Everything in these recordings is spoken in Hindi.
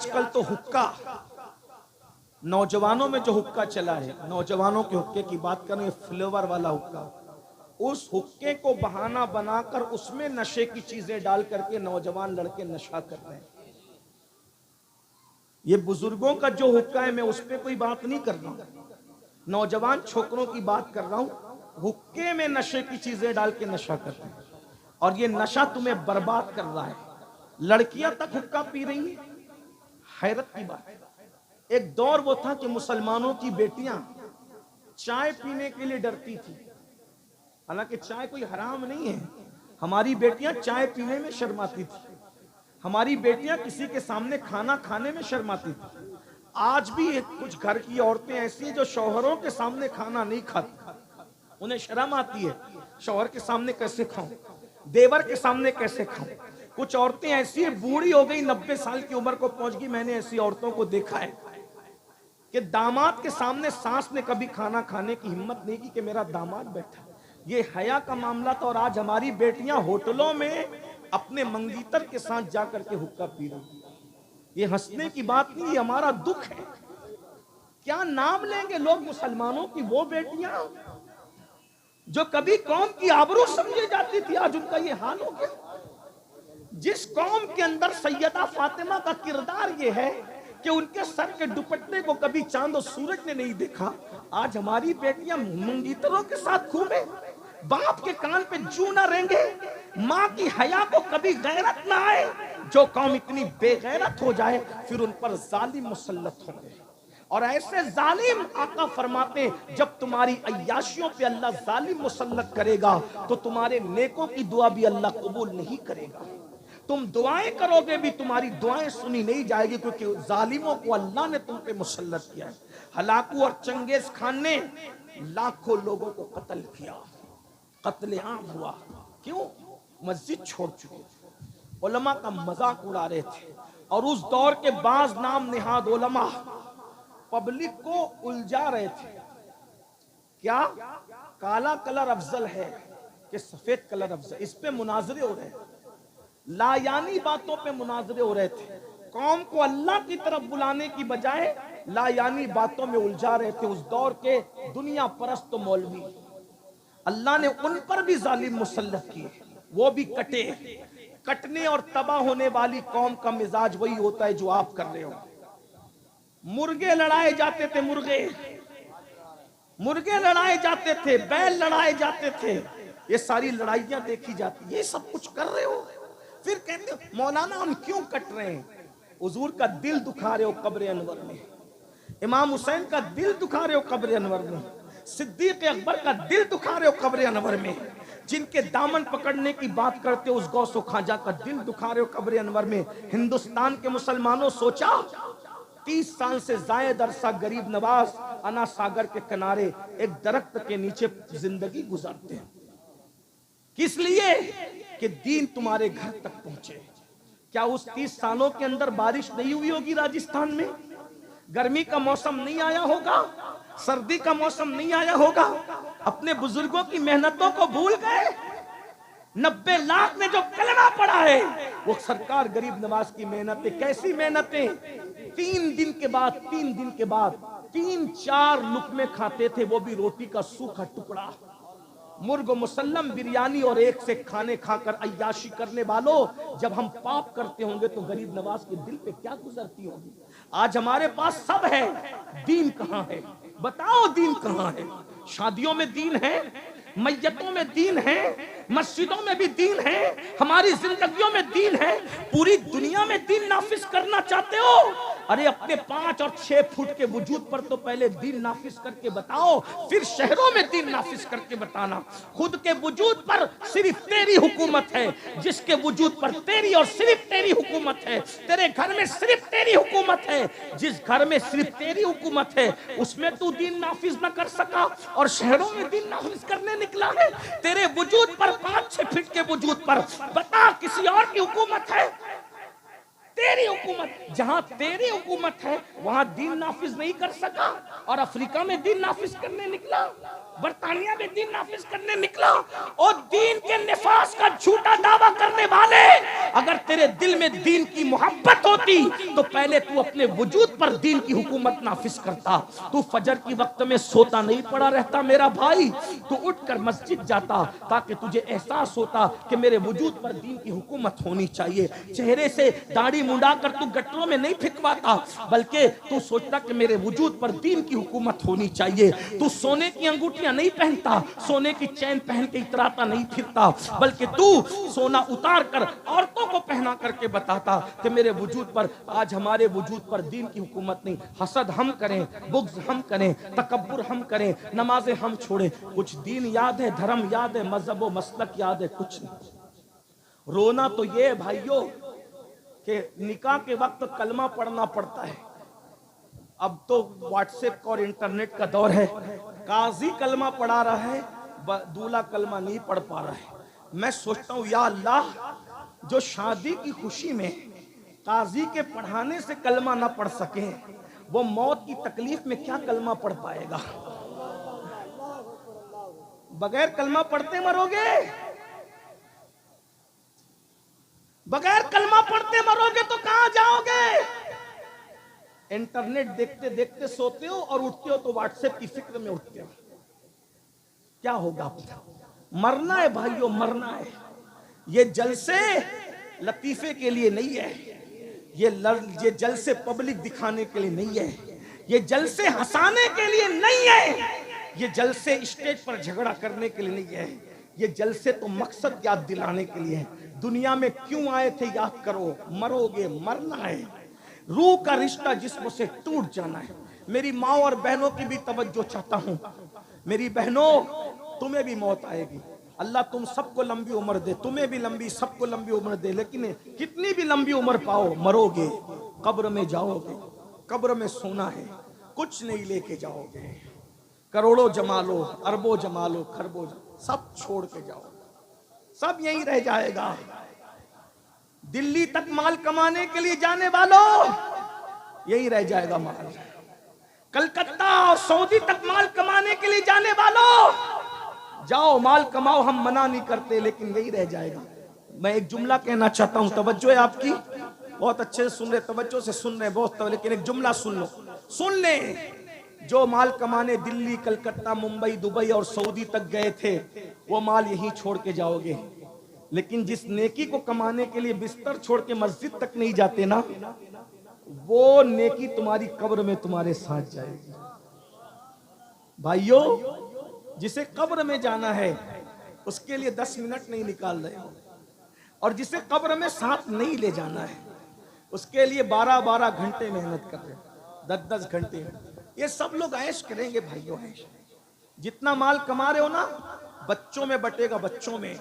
आजकल तो हुक्का, नौजवानों में जो हुक्का चला है, नौजवानों के हुक्के की बात करें, फ्लेवर वाला हुक्का, उस हुक्के को बहाना बनाकर उसमें नशे की चीजें डाल करके नौजवान लड़के नशा कर रहे हैं। ये बुजुर्गों का जो हुक्का है, मैं उस पर कोई बात नहीं कर रहा हूं, नौजवान छोकरों की बात कर रहा हूं। हुक्के में नशे की चीजें डाल के नशा कर रहे हैं और ये नशा तुम्हें बर्बाद कर रहा है। लड़कियां तक हुक्का पी रही हैं। हैरत की बात है, एक दौर वो था कि मुसलमानों की बेटियां चाय पीने के लिए डरती थी। हालांकि चाय कोई हराम नहीं है, हमारी बेटियां चाय पीने में शर्माती थी, हमारी बेटियां किसी के सामने खाना खाने में शर्माती थी। आज भी कुछ घर की औरतें ऐसी हैं जो शौहरों के सामने खाना नहीं खाती, उन्हें शर्म आती है, शौहर के सामने कैसे खाऊं, देवर के सामने कैसे खाऊं। कुछ औरतें ऐसी है, बूढ़ी हो गई, 90 साल की उम्र को पहुंच गई, मैंने ऐसी औरतों को देखा है कि दामाद के सामने सास ने कभी खाना खाने की हिम्मत नहीं की कि मेरा दामाद बैठा। ये हया का मामला था। और आज हमारी बेटियां होटलों में अपने मंगीतर के साथ जाकर के हुक्का पी रही। ये हंसने की बात नहीं, ये हमारा दुख है। क्या नाम लेंगे लोग मुसलमानों की वो बेटियां जो कभी कौम की आबरू समझी जाती थी, आज उनका ये हाल हो गया। जिस कौम के अंदर सैयदा फातिमा का किरदार ये है कि उनके सर के दुपट्टे को कभी चांद और सूरज ने नहीं देखा, आज हमारी बेटियां मंगीतरों के साथ घूमे, बाप के कान पे जू ना रेंगे, माँ की हया को कभी गैरत ना आए। जो कौम इतनी बेगैरत हो जाए फिर उन पर जालिम मुसल्लत होंगे। और ऐसे जालिम आका फरमाते, जब तुम्हारी अय्याशियों पे अल्लाह जालिम मुसल्लत करेगा तो तुम्हारे नेकों की दुआ भी अल्लाह कबूल नहीं करेगा। तुम दुआएं करोगे भी तुम्हारी दुआएं सुनी नहीं जाएगी, क्योंकि जालिमों को अल्लाह ने तुम पे मुसल्लत किया है। हलाकू और चंगेज खान ने लाखों लोगों को कत्ल किया, कत्लेआम हुआ। क्यों? मस्जिद छोड़ चुके, उलमा का मजाक उड़ा रहे थे। और उस दौर के बाज नाम निहाद उलमा पब्लिक को उलझा रहे थे। क्या काला कलर अफजल है कि सफेद कलर अफजल, इस पे मुनाजरे हो रहे हैं, लायानी बातों पे मुनाजरे हो रहे थे। कौम को अल्लाह की तरफ बुलाने की बजाय लायानी बातों में उलझा रहे थे। उस दौर के दुनिया परस्त मौलवी, अल्लाह ने उन पर भी जालिम मुसल्लत किए, वो भी कटे। कटने और तबाह होने वाली कौम का मिजाज वही होता है जो आप कर रहे हो। मुर्गे लड़ाए जाते थे, मुर्गे लड़ाए जाते थे, बैल लड़ाए जाते थे, ये सारी लड़ाइयां देखी जाती, ये सब कुछ कर रहे हो। फिर कहते हो मौलाना हम क्यों कट रहे हैं? हुजूर का दिल दुखा रहे हो कब्र अनवर में, इमाम हुसैन का दिल दुखा रहे हो कब्र अनवर में, सिद्दीक अकबर का दिल दुखा रहे हो कब्र अनवर में, जिनके दामन पकड़ने की बात करते हो उस गौसो खाजा का दिल दुखा रहे हो कब्र अनवर में। हिंदुस्तान के मुसलमानों, सोचा 30 साल से जायद अरसा गरीब नवाज अना सागर के किनारे एक दरख्त के नीचे जिंदगी गुजारते हैं, किस लिए? कि दीन तुम्हारे घर तक पहुंचे। क्या उस 30 सालों के अंदर बारिश नहीं हुई होगी? राजस्थान में गर्मी का मौसम नहीं आया होगा, सर्दी का मौसम नहीं आया होगा? अपने बुजुर्गों की मेहनतों को भूल गए। 90 लाख ने जो कलमा पढ़ा है वो सरकार गरीब नवाज की मेहनतें। कैसी मेहनतें? 3 दिन के बाद 3-4 लुकमे खाते थे, वो भी रोटी का सूखा टुकड़ा। मुर्ग मुसल्लम बिरयानी और एक से खाने खाकर अय्याशी करने वालों, जब हम पाप करते होंगे तो गरीब नवाज के दिल पे क्या गुजरती होगी? आज हमारे पास सब है, दीन कहां है? बताओ दीन कहां है? शादियों में दीन है, मैयतों में दीन है, मस्जिदों में भी दीन है, हमारी जिंदगियों में दीन है। पूरी दुनिया में दीन नाफिज करना चाहते हो? अरे अपने 5 और 6 फुट के वजूद पर तो पहले दीन नाफिज करके बताओ, फिर शहरों में दीन नाफिज करके बताना। खुद के वजूद पर सिर्फ तेरी हुकूमत है, जिसके वजूद पर तेरी और सिर्फ तेरी हुकूमत है। तेरे घर में सिर्फ तेरी हुकूमत है, जिस घर में सिर्फ तेरी हुकूमत है उसमें तू दीन नाफिज न कर सका और शहरों में दीन नाफिज करने निकला है। तेरे वजूद पर 5-6 फीट के वजूद पर बता किसी और की हुकूमत है? तेरी हुकूमत, जहां तेरी हुकूमत है वहां दीन नाफिज नहीं कर सका, और अफ्रीका में दीन नाफिज करने निकला, बरतानिया में दीन नाफिज करने निकला। और दीन के निफास का झूठा दावा करने वाले, अगर तेरे दिल में दीन की मोहब्बत होती तो पहले तू अपने वजूद पर दीन की हुकूमत नाफिज करता। तू फजर की वक्त में सोता नहीं पड़ा रहता मेरा भाई, तू उठकर मस्जिद जाता ताकि तुझे एहसास होता कि मेरे वजूद पर दीन की हुकूमत होनी चाहिए। चेहरे से दाढ़ी मुंडा कर तू गटरों में नहीं फिकवाता, बल्कि तू सोचता कि मेरे वजूद पर दीन की हुकूमत होनी चाहिए। तू सोने की अंगूठियां नहीं पहनता, सोने की चैन पहन के इतराता नहीं फिरता, बल्कि तू सोना उतार कर औरतों को पहना करके बताता कि मेरे वजूद पर, आज हमारे वजूद पर दीन की हुकूमत नहीं। हसद हम करें, बुग़्ज़ हम करें, तकब्बुर हम करें, नमाजें हम छोड़े, कुछ दीन याद है, धर्म याद है, मजहब व मसलक याद है? कुछ नहीं। रोना तो ये भाइयों कि निकाह के वक्त कलमा पढ़ना पड़ता है। अब तो व्हाट्सएप और इंटरनेट का दौर है, काजी कलमा पढ़ा रहा है, दूल्हा कलमा नहीं पढ़ पा रहा है। मैं सोचता हूँ या अल्लाह, जो शादी की खुशी में काजी के पढ़ाने से कलमा ना पढ़ सके, वो मौत की तकलीफ में क्या कलमा पढ़ पाएगा? बगैर कलमा पढ़ते मरोगे, बगैर कलमा पढ़ते मरोगे तो कहां जाओगे? इंटरनेट देखते देखते सोते हो और उठते हो तो व्हाट्सएप की फिक्र में उठते हो। क्या होगा? मरना है भाइयों, मरना है। ये जलसे लतीफे के लिए नहीं है, ये जलसे पब्लिक दिखाने के लिए नहीं है, ये जलसे हंसाने के लिए नहीं है, ये जलसे स्टेज पर झगड़ा करने के लिए नहीं है, ये जलसे तो मकसद याद दिलाने के लिए है। दुनिया में क्यों आए थे याद करो, मरोगे, मरना है। रूह का रिश्ता जिस्म से टूट जाना है। मेरी माँ और बहनों की भी तवज्जो चाहता हूँ। मेरी बहनों, तुम्हें भी मौत आएगी। अल्लाह तुम सबको लंबी उम्र दे, तुम्हें भी लंबी, सबको लंबी उम्र दे, लेकिन कितनी भी लंबी उम्र पाओ, मरोगे, कब्र में जाओगे, कब्र में सोना है, कुछ नहीं लेके जाओगे। करोड़ों जमा लो, अरबों जमा लो, खरबों सब छोड़ के जाओ, सब यहीं रह जाएगा। दिल्ली तक माल कमाने के लिए जाने वालों, यही रह जाएगा माल। कलकत्ता और सऊदी तक माल कमाने के लिए जाने वालों, जाओ माल कमाओ, हम मना नहीं करते, लेकिन यही रह जाएगा। मैं एक जुमला कहना चाहता हूं, तवज्जो है आपकी? बहुत अच्छे से सुन रहे, तवज्जो से सुन रहे बहुत, लेकिन एक जुमला सुन लो, सुन ले। जो माल कमाने दिल्ली, कलकत्ता, मुंबई, दुबई और सऊदी तक गए थे, वो माल यहीं छोड़ के जाओगे। लेकिन जिस नेकी को कमाने के लिए बिस्तर छोड़ के मस्जिद तक नहीं जाते ना, वो नेकी तुम्हारी कब्र में तुम्हारे साथ जाएगी। भाइयों, जिसे कब्र में जाना है उसके लिए 10 मिनट नहीं निकाल रहे हो, और जिसे कब्र में साथ नहीं ले जाना है उसके लिए 12-12 घंटे मेहनत कर रहे हो, 10-10 घंटे। ये सब लोग ऐश करेंगे भाइयों, ऐश। जितना माल कमा रहे हो ना, बच्चों में बटेगा, बच्चों में।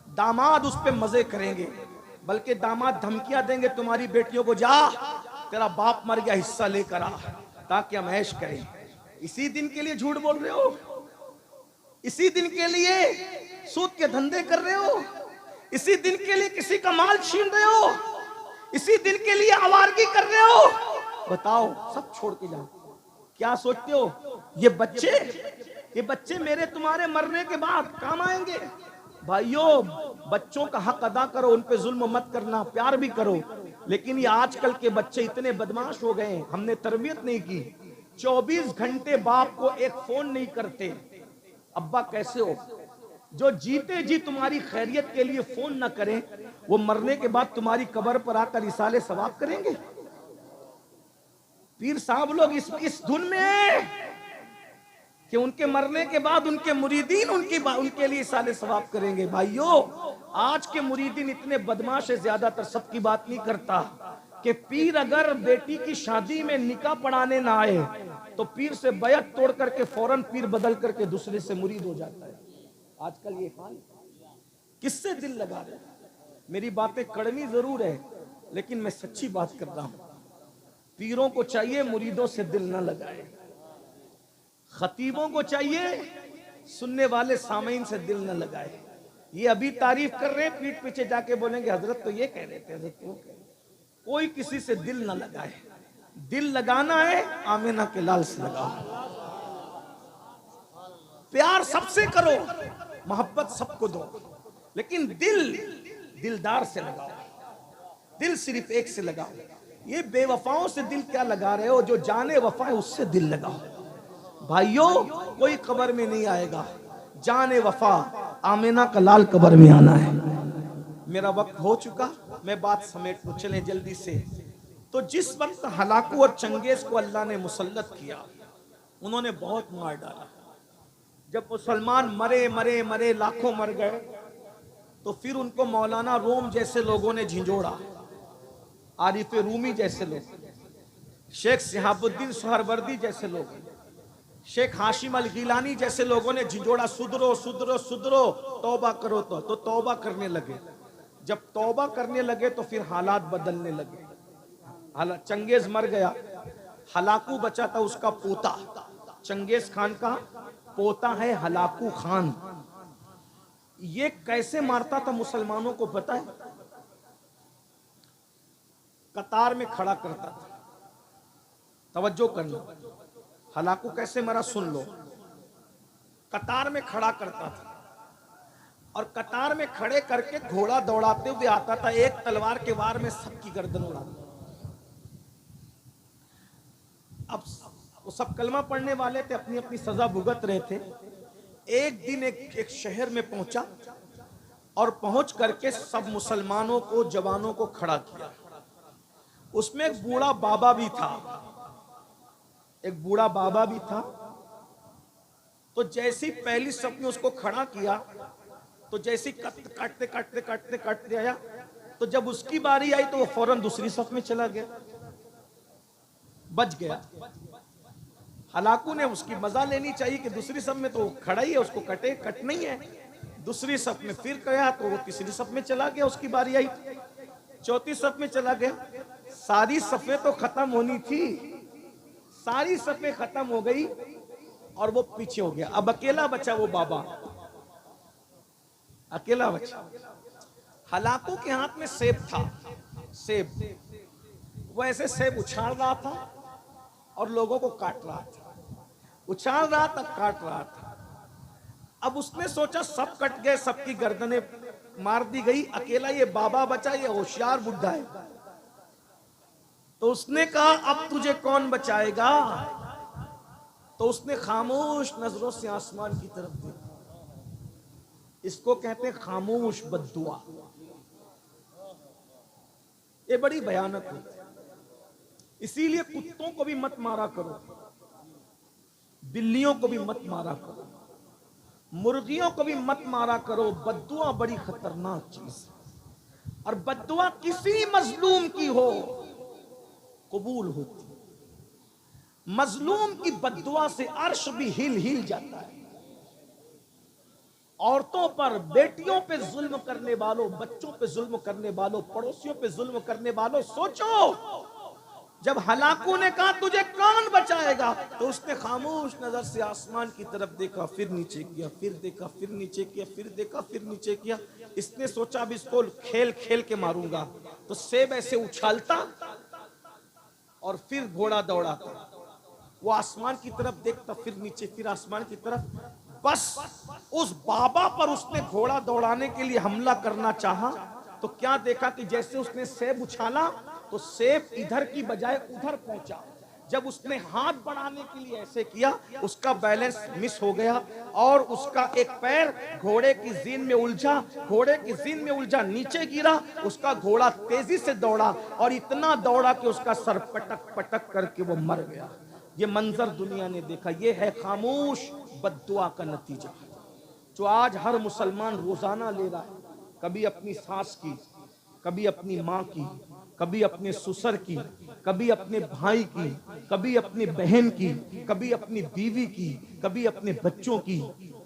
दामाद उस पे मजे करेंगे, बल्कि दामाद धमकियां देंगे तुम्हारी बेटियों को, जा तेरा बाप मर गया, हिस्सा लेकर आ, ताकि हम ऐश करें। इसी दिन के लिए झूठ बोल रहे हो, इसी दिन के लिए सूद के धंधे कर रहे हो, इसी दिन के लिए किसी का माल छीन रहे हो, इसी दिन के लिए आवारगी कर रहे हो। बताओ, सब छोड़ के जाओ। क्या सोचते हो ये बच्चे मेरे तुम्हारे मरने के बाद काम आएंगे? भाइयों, बच्चों का हक अदा करो, उन पे जुल्म मत करना, प्यार भी करो। लेकिन ये आजकल के बच्चे इतने बदमाश हो गए, हमने तरबियत नहीं की। 24 घंटे बाप को एक फोन नहीं करते, अब्बा कैसे हो? जो जीते जी तुम्हारी खैरियत के लिए फोन ना करें, वो मरने के बाद तुम्हारी कब्र पर आकर इसाले सवाब करेंगे। पीर साहब लोग इस धुन में कि उनके मरने के बाद उनके मुरीदीन उनके लिए इसाले सवाब करेंगे। भाइयों, आज के मुरीदीन इतने बदमाश है, ज्यादातर सबकी बात नहीं करता, कि पीर अगर बेटी की शादी में निकाह पढ़ाने ना आए तो पीर से बैत तोड़ करके फौरन पीर बदल करके दूसरे से मुरीद हो जाता है। आजकल ये हाल, किससे दिल लगा रहे? मेरी बातें कड़वी जरूर है, लेकिन मैं सच्ची बात कर रहा हूं। पीरों को चाहिए मुरीदों से दिल न लगाए, खतीबों को चाहिए सुनने वाले सामीन से दिल न लगाए। ये अभी तारीफ कर रहे हैं, पीठ पीछे जाके बोलेंगे हजरत तो ये कह रहे थे, हजरत वो कह रहे। कोई किसी से दिल ना लगाए, दिल लगाना है आमिना के लाल से लगाओ। प्यार सबसे करो, मोहब्बत सबको दो, लेकिन दिलदार से लगाओ, दिल सिर्फ एक से लगाओ। ये बेवफाओं से दिल क्या लगा रहे हो? जो जाने वफा है उससे दिल लगाओ। भाइयों, कोई कब्र में नहीं आएगा, जाने वफा आमिना का लाल कब्र में आना है। मेरा वक्त हो चुका, मैं बात समेट लूं, चलें जल्दी से। तो जिस वक्त हलाकू और चंगेज को अल्लाह ने मुसल्लत किया, उन्होंने बहुत मार डाला। जब मुसलमान मरे मरे मरे लाखों मर गए, तो फिर उनको मौलाना रोम जैसे लोगों ने झिंझोड़ा, आरिफ रूमी जैसे लोग, शेख सिहाबुद्दीन सोहरवर्दी जैसे लोग, शेख हाशिम अल गिलानी जैसे लोगों ने झिंझोड़ा, सुधरो सुधरो सुधरो, तौबा करो। तो तौबा करने लगे। जब तौबा करने लगे तो फिर हालात बदलने लगे। चंगेज मर गया, हलाकू बचा था, उसका पोता, चंगेज खान का पोता है हलाकू खान। ये कैसे मारता था मुसलमानों को पता है? कतार में खड़ा करता था। तवज्जो करना, हलाकू कैसे मरा सुन लो। कतार में खड़ा करता था और कतार में खड़े करके घोड़ा दौड़ाते हुए आता था, एक तलवार के वार में सबकी गर्दन उड़ाता। अब वो सब कलमा पढ़ने वाले थे, अपनी अपनी सजा भुगत रहे थे। एक दिन एक शहर में पहुंचा और पहुंच करके सब मुसलमानों को, जवानों को खड़ा किया। उसमें एक बूढ़ा बाबा भी था, एक बूढ़ा बाबा भी था। तो जैसी पहली सब ने उसको खड़ा किया, तो जैसी काटते काटते काटते काटते आया, तो जब उसकी बारी आई तो वो फौरन दूसरी सफ में चला गया, बच गया। हलाकू ने उसकी मजा लेनी चाहिए कि दूसरी सफ में तो खड़ा ही है, उसको कट नहीं है। दूसरी सफ में फिर गया तो वो तीसरी सफ में चला गया, उसकी बारी आई, चौथी सफ में चला गया। सारी सफें तो खत्म होनी थी, सारी सफें खत्म हो गई और वो पीछे हो गया। अब अकेला बचा वो बाबा, अकेला बचा। हलाकू के हाथ में सेब था, सेब, वो ऐसे सेब उछाल रहा था और लोगों को काट रहा था, उछाल रहा था, काट रहा था। अब उसने सोचा सब कट गए, सबकी गर्दनें मार दी गई, अकेला ये बाबा बचा, ये होशियार बुढ़ा है। तो उसने कहा अब तुझे कौन बचाएगा? तो उसने खामोश नजरों से आसमान की तरफ देखा। इसको कहते हैं खामोश बद्दुआ। ये बड़ी भयानक होती है। इसीलिए कुत्तों को भी मत मारा करो, बिल्लियों को भी मत मारा करो, मुर्गियों को भी मत मारा करो। बद्दुआ बड़ी खतरनाक चीज है और बद्दुआ किसी मजलूम की हो कबूल होती। मजलूम की बद्दुआ से अर्श भी हिल जाता है। औरतों पर, बेटियों पे जुल्म करने वालों, बच्चों पे जुल्म करने वालों, पड़ोसियों पे जुल्म करने वालों, सोचो जब हलाकू ने कहा तुझे कौन बचाएगा, तो उसने खामोश नजर से आसमान की तरफ देखा, फिर नीचे किया, फिर देखा, फिर नीचे किया, फिर देखा, फिर नीचे किया। इसने सोचा अब इसको खेल खेल के मारूंगा। तो सेब ऐसे उछालता और फिर घोड़ा दौड़ाता, वो आसमान की तरफ देखता, फिर नीचे, फिर आसमान की तरफ। बस उस बाबा पर उसने घोड़ा दौड़ाने के लिए हमला करना चाहा, तो क्या देखा कि जैसे उसने सेब उछाला तो सेब इधर की बजाय उधर पहुंचा। जब उसने हाथ बढ़ाने के लिए ऐसे किया, उसका बैलेंस मिस हो गया और उसका एक पैर घोड़े की जीन में उलझा, घोड़े की जीन में उलझा, नीचे गिरा। उसका घोड़ा तेजी से दौड़ा और इतना दौड़ा कि उसका सर पटक पटक करके वो मर गया। ये मंजर दुनिया ने देखा। ये है खामोश बद्दुआ का नतीजा, जो आज हर मुसलमान रोजाना ले रहा है। कभी अपनी सास की, कभी अपनी माँ की, कभी अपने ससुर की, कभी अपने भाई की, कभी अपनी बहन की, कभी अपनी बीवी की, कभी अपने बच्चों की।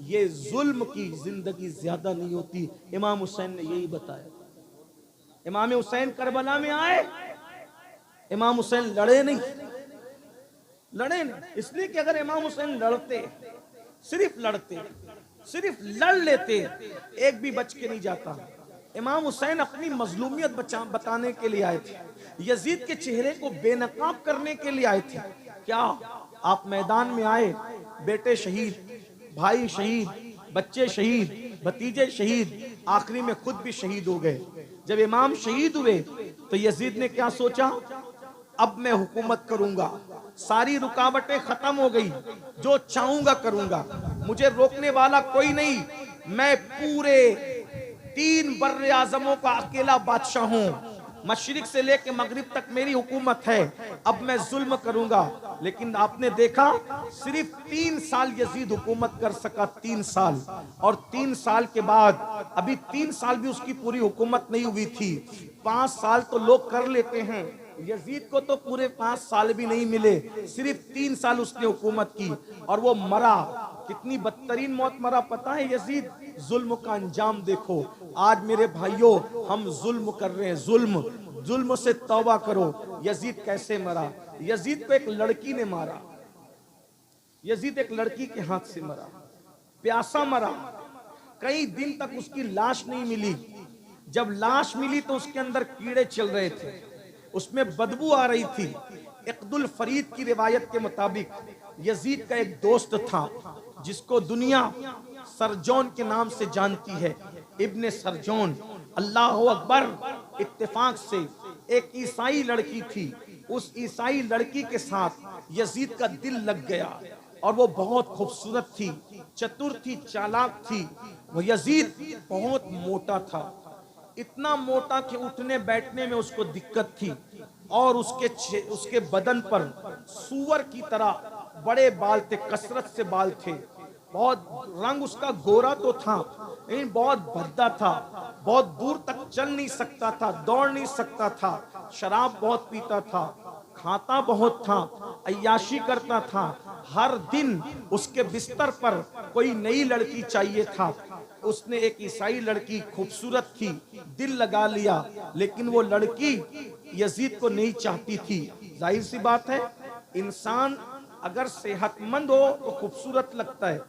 ये जुल्म की जिंदगी ज्यादा नहीं होती। इमाम हुसैन ने यही बताया। इमाम हुसैन करबला में आए, इमाम हुसैन लड़े नहीं, इसलिए कि अगर इमाम हुसैन लड़ते, सिर्फ लड़ते, सिर्फ लड़ लेते, एक भी बच के नहीं जाता। इमाम हुसैन अपनी मजलूमियत बताने के लिए आए थे। यजीद के चेहरे को बेनकाब करने के लिए आए थे। क्या आप मैदान में आए, बेटे शहीद, भाई शहीद, बच्चे शहीद, भतीजे शहीद, आखिरी में खुद भी शहीद हो गए। जब इमाम शहीद हुए तो यजीद ने क्या सोचा, अब मैं हुकूमत करूंगा, सारी रुकावटें खत्म हो गई, जो चाहूंगा करूंगा, मुझे रोकने वाला कोई नहीं, मैं पूरे 3 बर्रे आजमों का अकेला बादशाह हूं, मशरिक से लेकर मगरिब तक मेरी हुकूमत है, अब मैं जुल्म करूंगा। लेकिन आपने देखा सिर्फ 3 साल यजीद हुकूमत कर सका, 3 साल, और 3 साल के बाद अभी 3 साल भी उसकी पूरी हुकूमत नहीं हुई थी। 5 साल तो लोग कर लेते हैं, यजीद को तो पूरे 5 साल भी नहीं मिले, सिर्फ 3 साल उसने हुकूमत की और वो मरा। कितनी बदतरीन मौत मरा पता है यजीद? जुल्म का अंजाम देखो। आज मेरे भाइयों हम जुल्म कर रहे हैं, जुल्म से तौबा करो। यजीद कैसे मरा? यजीद को एक लड़की ने मारा, यजीद एक लड़की के हाथ से मरा, प्यासा मरा, कई दिन तक उसकी लाश नहीं मिली। जब लाश मिली तो उसके अंदर कीड़े चल रहे थे, उसमें बदबू आ रही थी। इक़दुल फरीद की रिवायत के मुताबिक यजीद का एक दोस्त था जिसको दुनिया सरजोन के नाम से जानती है, इब्ने सरजोन। अल्लाह अकबर। इत्तेफाक से एक ईसाई लड़की थी, उस ईसाई लड़की के साथ यजीद का दिल लग गया और वो बहुत खूबसूरत थी, चतुर थी, चालाक थी। वो यजीद बहुत मोटा था, इतना मोटा कि उठने बैठने में उसको दिक्कत थी और उसके बदन पर सूअर की तरह बड़े बाल थे, कसरत से बाल थे। बहुत रंग उसका गोरा तो था लेकिन बहुत भद्दा था, बहुत दूर तक चल नहीं सकता था, दौड़ नहीं सकता था, शराब बहुत पीता था, खाता बहुत था, अय्याशी करता था। हर दिन उसके बिस्तर पर कोई नई लड़की चाहिए था। उसने एक ईसाई लड़की खूबसूरत थी, दिल लगा लिया, लेकिन वो लड़की यजीद को नहीं चाहती थी। जाहिर सी बात है, इंसान अगर सेहतमंद हो तो खूबसूरत लगता है,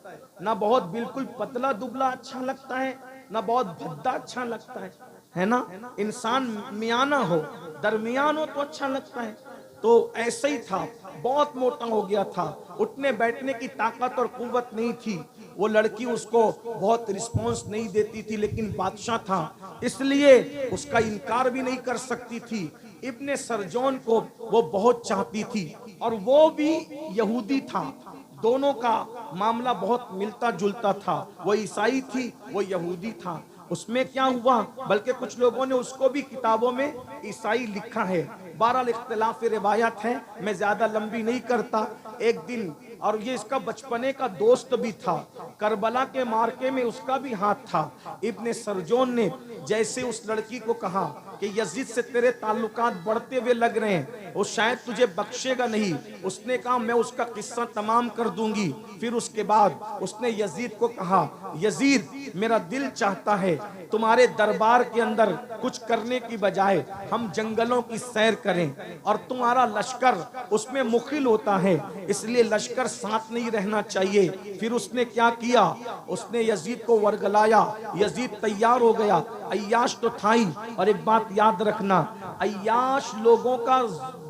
ना बहुत बिल्कुल पतला दुबला अच्छा लगता है, ना बहुत भद्दा अच्छा लगता है ना? इंसान मियाना हो, दरमियान हो तो अच्छा लगता है। तो ऐसे ही था, बहुत मोटा हो गया था, उठने बैठने की ताकत और कुव्वत नहीं थी। वो लड़की उसको बहुत रिस्पॉन्स नहीं देती थी, लेकिन बादशाह था इसलिए उसका इनकार भी नहीं कर सकती थी। इब्ने सरजोन को वो बहुत चाहती थी और वो भी यहूदी था। दोनों का मामला बहुत मिलता जुलता था, वो ईसाई थी, वो यहूदी था। उसमें क्या हुआ, बल्कि कुछ लोगों ने उसको भी किताबों में ईसाई लिखा है। बहरहाल इख्तिलाफ रिवायत है, मैं ज्यादा लंबी नहीं करता। एक दिन, और ये इसका बचपने का दोस्त भी था, करबला के मार्के में उसका भी हाथ था। इब्ने सरजोन ने जैसे उस लड़की को कहा कि यजीद से तेरे ताल्लुकात बढ़ते हुए लग रहे हैं, वो शायद तुझे बख्शेगा नहीं, उसने कहा मैं उसका किस्सा तमाम कर दूंगी। फिर उसके बाद उसने यजीद को कहा, यजीद मेरा दिल चाहता है तुम्हारे दरबार के अंदर कुछ करने की बजाय हम जंगलों की सैर करें, और तुम्हारा लश्कर उसमें मुखिल होता है, इसलिए लश्कर साथ नहीं रहना चाहिए। फिर उसने क्या किया, उसने यजीद को वर्गलाया, यजीद तैयार हो गया। अय्याश तो था ही, और एक बात याद रखना, अय्याश लोगों का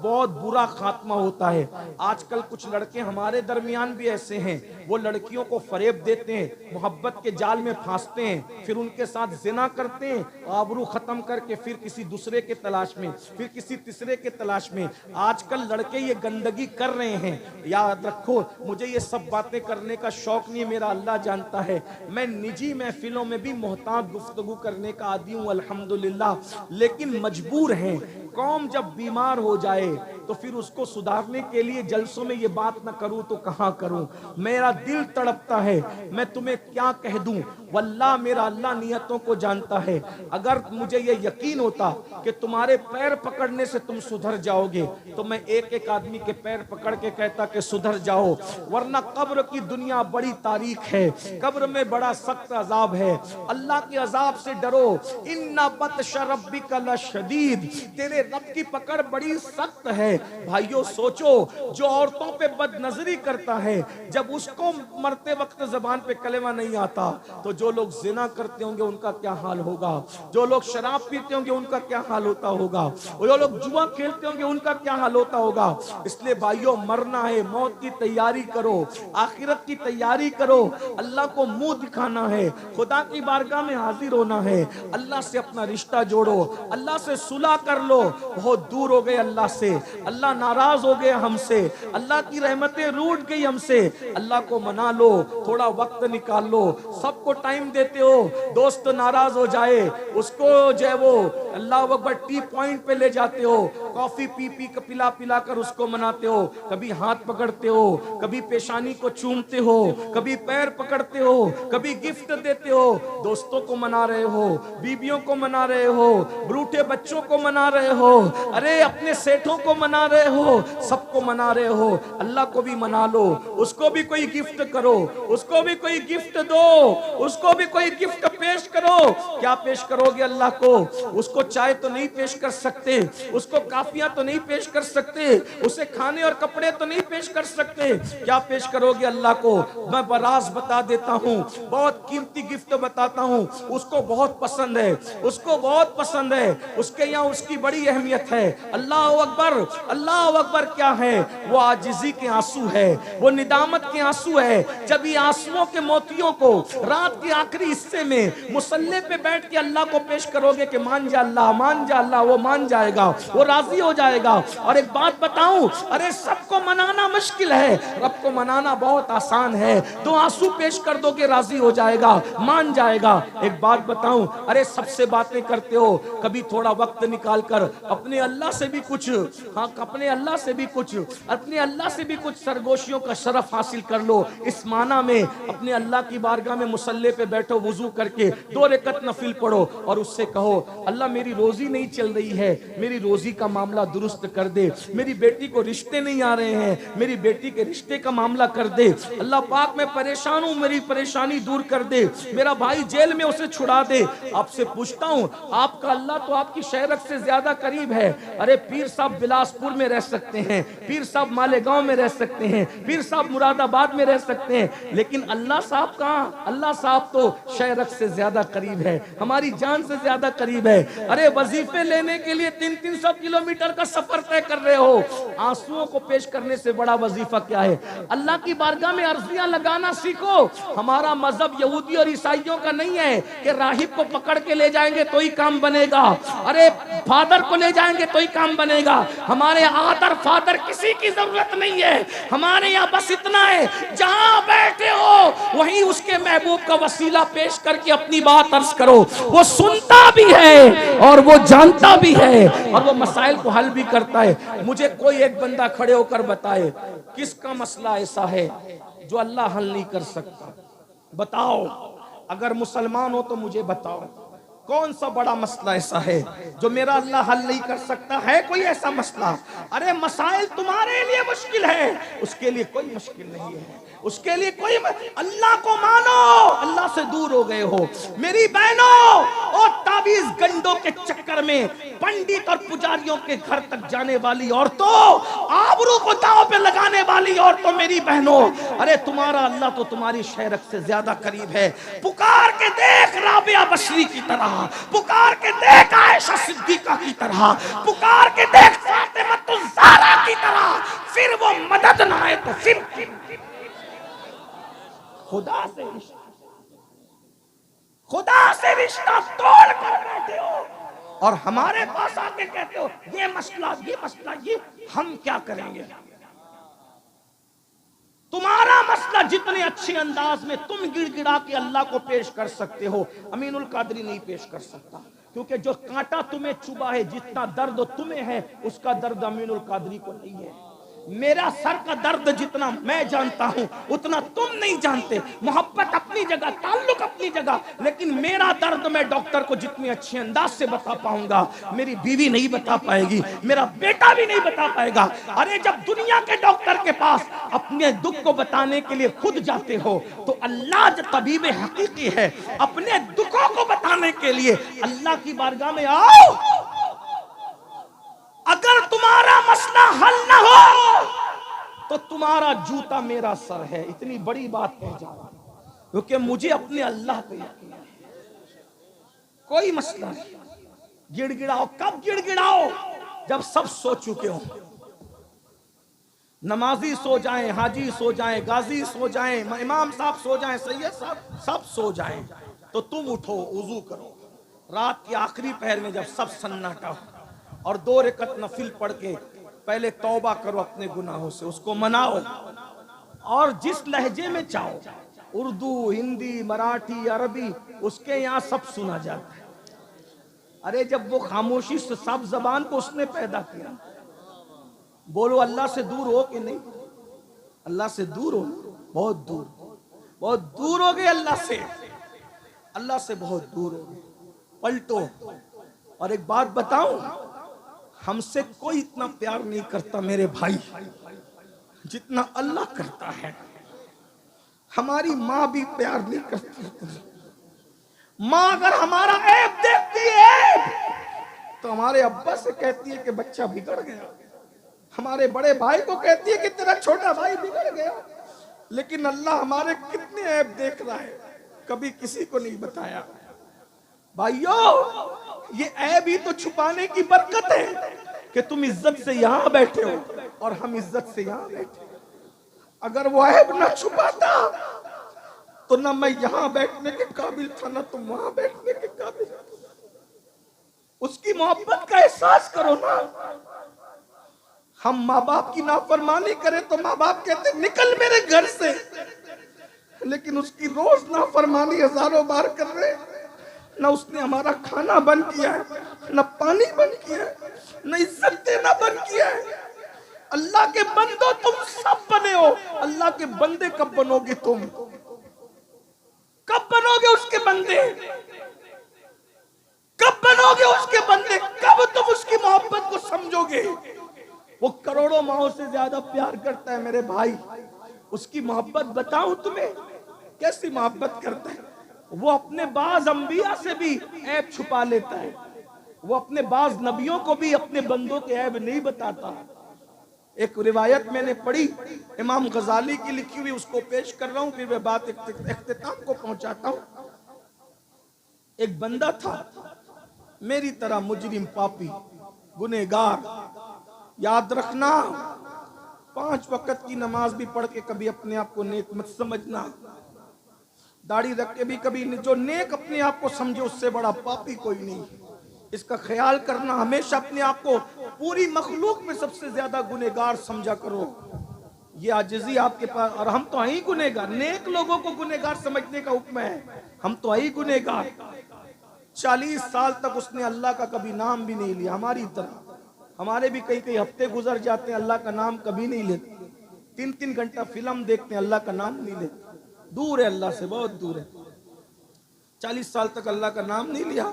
बहुत बुरा खात्मा होता है। आजकल कुछ लड़के हमारे दरमियान भी ऐसे हैं, वो लड़कियों को फरेब देते हैं, मोहब्बत के जाल में फांसते हैं, फिर उनके साथ जिना करते हैं, आबरू खत्म करके फिर किसी दूसरे के तलाश में, फिर किसी तीसरे के तलाश में। आजकल लड़के ये गंदगी कर रहे हैं। याद रखो, मुझे ये सब बातें करने का शौक नहीं, मेरा अल्लाह जानता है। मैं निजी महफिलों में भी मोहतात गुफ्तगू करने का आदी हूँ अल्हम्दुलिल्लाह, लेकिन मजबूर हैं। कौम जब बीमार हो जाए तो फिर उसको सुधारने के लिए जलसों में ये बात ना करूं तो कहां करूं। मेरा दिल तड़पता है, मैं तुम्हें क्या कह दूं। वल्लाह मेरा अल्लाह नियतों को जानता है। अगर मुझे ये यकीन होता कि तुम्हारे पैर पकड़ने से तुम सुधर जाओगे तो मैं एक एक आदमी के पैर पकड़ के कहता कि सुधर जाओ, वरना कब्र की दुनिया बड़ी तारीख है, कब्र में बड़ा सख्त अजाब है। अल्लाह के अजाब से डरो, इन्ना बत्श रब्बिका लशदीद, तेरे रब की पकड़ बड़ी सख्त है। भाइयों सोचो, जो औरतों पे बदनजरी करता है, जब उसको मरते वक्त जबान पे कलेमा नहीं आता, तो जो लोग जिना करते होंगे उनका क्या हाल होगा, जो लोग शराब पीते होंगे उनका क्या हाल होता होगा, जो लोग जुआ खेलते होंगे उनका क्या हाल होता होगा। इसलिए भाइयों, मरना है, मौत की तैयारी करो, आखिरत की तैयारी करो, अल्लाह को मुंह दिखाना है, खुदा की बारगाह में हाजिर होना है, अल्लाह से अपना रिश्ता जोड़ो, अल्लाह से सुलह कर लो। बहुत दूर हो गए अल्लाह से, अल्लाह नाराज हो गए हमसे, अल्लाह की रहमतें रूठ गई हमसे, अल्लाह को मना लो, थोड़ा वक्त निकाल लो। सबको टाइम देते हो, दोस्त नाराज हो जाए उसको जो है वो अल्लाह अकबर टी पॉइंट पे ले जाते हो, कॉफी पी पी पिला पिला कर उसको मनाते हो, कभी हाथ पकड़ते हो, कभी पेशानी को चूमते हो, कभी पैर पकड़ते हो, कभी गिफ्ट देते हो, दोस्तों को मना रहे हो, बीबियों को मना रहे हो, ब्रूठे बच्चों को मना रहे हो, अरे अपने सेठों को मना रहे हो, सबको मना रहे हो, अल्लाह को भी मना लो, उसको भी कोई गिफ्ट करो, उसको भी कोई गिफ्ट दो, उसको भी कोई गिफ्ट पेश करो। क्या पेश करोगे अल्लाह को? उसको चाय तो नहीं पेश कर सकते, उसको काफियां तो नहीं पेश कर सकते, उसे खाने और कपड़े तो नहीं पेश कर सकते, क्या पेश करोगे अल्लाह को? मैं बराज बता देता हूँ, बहुत कीमती गिफ्ट बताता हूँ, उसको बहुत पसंद है, उसको बहुत पसंद है, उसके यहाँ उसकी बड़ी अहमियत है। अल्लाह अकबर, अल्लाह अकबर क्या है? वो आजिजी के आंसू है, वो निदामत के आंसू है। जब ये आंसुओं के मोतियों को रात के आखिरी हिस्से में मुसल्ले पे बैठ के अल्लाह को पेश करोगे कि मान जा अल्लाह, मान जा अल्लाह, वो मान जाएगा, वो राजी हो जाएगा। और एक बात बताऊं, अरे सबको मनाना मुश्किल है, रब को मनाना बहुत आसान है। तो आंसू पेश कर दोगे, राजी हो जाएगा, मान जाएगा। एक बात बताऊं, अरे सबसे बातें करते हो, कभी थोड़ा वक्त निकाल कर अपने अल्लाह से भी कुछ, हाँ अपने अल्लाह से भी कुछ, अपने अल्लाह से भी कुछ सरगोशियों का शरफ हासिल कर लो। इस माना में अपने अल्लाह की बारगाह में मुसल्ले पे बैठो, वुजू करके 2 रकत नफिल पढ़ो और उससे कहो, अल्लाह मेरी रोजी नहीं चल रही है, मेरी रोजी का मामला दुरुस्त कर दे, मेरी बेटी को रिश्ते नहीं आ रहे हैं, मेरी बेटी के रिश्ते का मामला कर दे, अल्लाह पाक मैं परेशान हूं, मेरी परेशानी दूर कर दे, मेरा भाई जेल में उसे छुड़ा दे। आपसे पूछता हूं, आपका अल्लाह तो आपकी शहरत से ज्यादा करीब है। अरे पीर साहब बिलासपुर में रह सकते हैं, पीर साहब मालेगांव में रह सकते हैं, पीर साहब मुरादाबाद में रह सकते हैं, लेकिन अल्लाह साहब कहाँ? अल्लाह साहब तो शहरत से ज्यादा करीब है, हमारी जान से ज्यादा करीब है। अरे वजीफे लेने के लिए 300-300 किलोमीटर का सफर तय कर रहे हो, आंसुओं को पेश करने से बड़ा वजीफा क्या है? अल्लाह की बारगाह में अर्जियां लगाना सीखो। हमारा मजहब यहूदी और ईसाइयों का नहीं है कि राहिब को पकड़ के ले जाएंगे तो ही काम बनेगा, अरे फादर को ले जाएंगे तो ही काम बनेगा। हमारे आदर फादर किसी की जरूरत नहीं है, हमारे यहाँ बस इतना है, जहां बैठे हो वहीं उसके महबूब का वसीला पेश करके अपनी बात अर्ज करो। वो सुनता भी है और वो जानता भी है और वो मसाइल को हल भी करता है। मुझे कोई एक बंदा खड़े होकर बताए किसका मसला ऐसा है जो अल्लाह हल नहीं कर सकता? बताओ, अगर मुसलमान हो तो मुझे बताओ, कौन सा बड़ा मसला ऐसा है जो मेरा अल्लाह हल नहीं कर सकता? है कोई ऐसा मसला? अरे मसाइल तुम्हारे लिए मुश्किल है, उसके लिए कोई मुश्किल नहीं है, उसके लिए कोई अल्लाह को मानो, अल्लाह से दूर हो गए हो। मेरी बहनों, और ताबीज गंडों के चक्कर में पंडित और पुजारियों के घर तक जाने वाली औरतों, आबरू को दांव पे लगाने वाली औरतों, मेरी बहनों, अरे तुम्हारा अल्लाह तो तुम्हारी शहरत से ज्यादा करीब है। पुकार के देख राबिया बशरी की तरह, पुकार के देख आयशा सिद्दीका की तरह, पुकार के देख फातिमा ज़हरा की तरह, फिर वो मदद ना आए तो फिर खुदा से रिश्ता तोड़ कर बैठे हो और हमारे पास आके कहते हो ये मसला, ये हम क्या करेंगे? तुम्हारा मसला जितने अच्छे अंदाज में तुम गिड़गिड़ा के अल्लाह को पेश कर सकते हो, अमीनुल कादरी नहीं पेश कर सकता, क्योंकि जो कांटा तुम्हें चुभा है, जितना दर्द तुम्हें है, उसका दर्द अमीनुल कादरी को नहीं है। मेरा सर का दर्द जितना मैं जानता हूं उतना तुम नहीं जानते। मोहब्बत अपनी जगह, ताल्लुक अपनी जगह, लेकिन मेरा दर्द मैं डॉक्टर को जितने अच्छे अंदाज से बता पाऊंगा, मेरी बीवी नहीं बता पाएगी, मेरा बेटा भी नहीं बता पाएगा। अरे जब दुनिया के डॉक्टर के पास अपने दुख को बताने के लिए खुद जाते हो, तो अल्लाह जो तबीब हकीकी है, अपने दुखों को बताने के लिए अल्लाह की बारगाह में आओ। अगर तुम्हारा मसला हल न हो तो तुम्हारा जूता मेरा सर है, इतनी बड़ी बात कह जा रहा। क्योंकि मुझे अपने अल्लाह पे यकीन है, कोई मसला नहीं। गिड़गिड़ाओ, कब गिड़गिड़ाओ? जब सब सो चुके हो। नमाजी सो जाएं, हाजी सो जाएं, गाजी सो जाएं, इमाम साहब सो जाएं, सैयद साहब सब सो जाएं, तो तुम उठो, वुजू करो। रात के आखिरी पहर में जब सब सन्नाटा हो और 2 रकत नफिल पढ़ के पहले तौबा करो अपने गुनाहों से, उसको मनाओ और जिस लहजे में चाहो, उर्दू, हिंदी, मराठी, अरबी, उसके यहाँ सब सुना जाता है। अरे जब वो खामोशी से सब जबान को उसने पैदा किया। बोलो अल्लाह से दूर हो कि नहीं? अल्लाह से दूर हो, बहुत दूर, बहुत दूर हो गए अल्लाह से, अल्लाह से बहुत दूर हो गए। पलटो। और एक बात बताऊं, हमसे कोई इतना प्यार नहीं करता मेरे भाई जितना अल्लाह करता है। हमारी माँ भी प्यार नहीं करती। माँ अगर हमारा ऐब देखती है तो हमारे अब्बा से कहती है कि बच्चा बिगड़ गया। हमारे बड़े भाई को कहती है कि तेरा छोटा भाई बिगड़ गया। लेकिन अल्लाह हमारे कितने ऐब देख रहा है, कभी किसी को नहीं बताया। भाइयों, ये ऐब ही तो छुपाने की बरकत है कि तुम इज्जत से यहां बैठे हो और हम इज्जत से यहां बैठे। अगर वो ऐब ना छुपाता तो ना मैं यहां बैठने के काबिल था, ना तुम वहां बैठने के काबिल। उसकी मोहब्बत का एहसास करो ना। हम माँ बाप की नाफरमानी करें तो माँ बाप कहते निकल मेरे घर से, लेकिन उसकी रोज नाफरमानी हजारों बार कर रहे। ना उसने हमारा खाना बंद किया है, ना पानी बंद किया है, ना इज्जत देना बंद किया है। अल्लाह के बंदो तुम सब बने हो, अल्लाह के बंदे कब बनोगे? तुम कब बनोगे उसके बंदे? कब बनोगे उसके बंदे? कब तुम उसकी मोहब्बत को समझोगे? वो करोड़ों माओं से ज्यादा प्यार करता है मेरे भाई। उसकी मोहब्बत बताऊं तुम्हें कैसी मोहब्बत करता है। वो अपने बाज अंबिया से भी ऐब छुपा लेता है। वो अपने बाज नबियों को भी अपने बंदों के ऐब नहीं बताता। एक रिवायत मैंने पढ़ी, इमाम गजाली की लिखी हुई, उसको पेश कर रहा हूं, फिर मैं बात इख्तिताम को पहुंचाता हूं। एक बंदा था मेरी तरह, मुजरिम, पापी, गुनहगार। याद रखना, 5 वक्त की नमाज भी पढ़ के कभी अपने आप को नेक मत समझना। दाढ़ी रख के भी कभी, जो नेक अपने आप को समझे उससे बड़ा पापी कोई नहीं। इसका ख्याल करना। हमेशा अपने आप को पूरी मखलूक में सबसे ज्यादा गुनहगार समझा करो। ये आजिज़ी आपके पास। और हम तो हैं ही गुनहगार। नेक लोगों को गुनहगार समझने का हुक्म है, हम तो हैं ही गुनहगार। 40 साल तक उसने अल्लाह का कभी नाम भी नहीं लिया। हमारी तरह हमारे भी कई कई हफ्ते गुजर जाते हैं, अल्लाह का नाम कभी नहीं लेते। 3-3 घंटा फिल्म देखते हैं, अल्लाह का नाम नहीं लेते। दूर है अल्लाह से, बहुत दूर है। 40 साल तक अल्लाह का नाम नहीं लिया।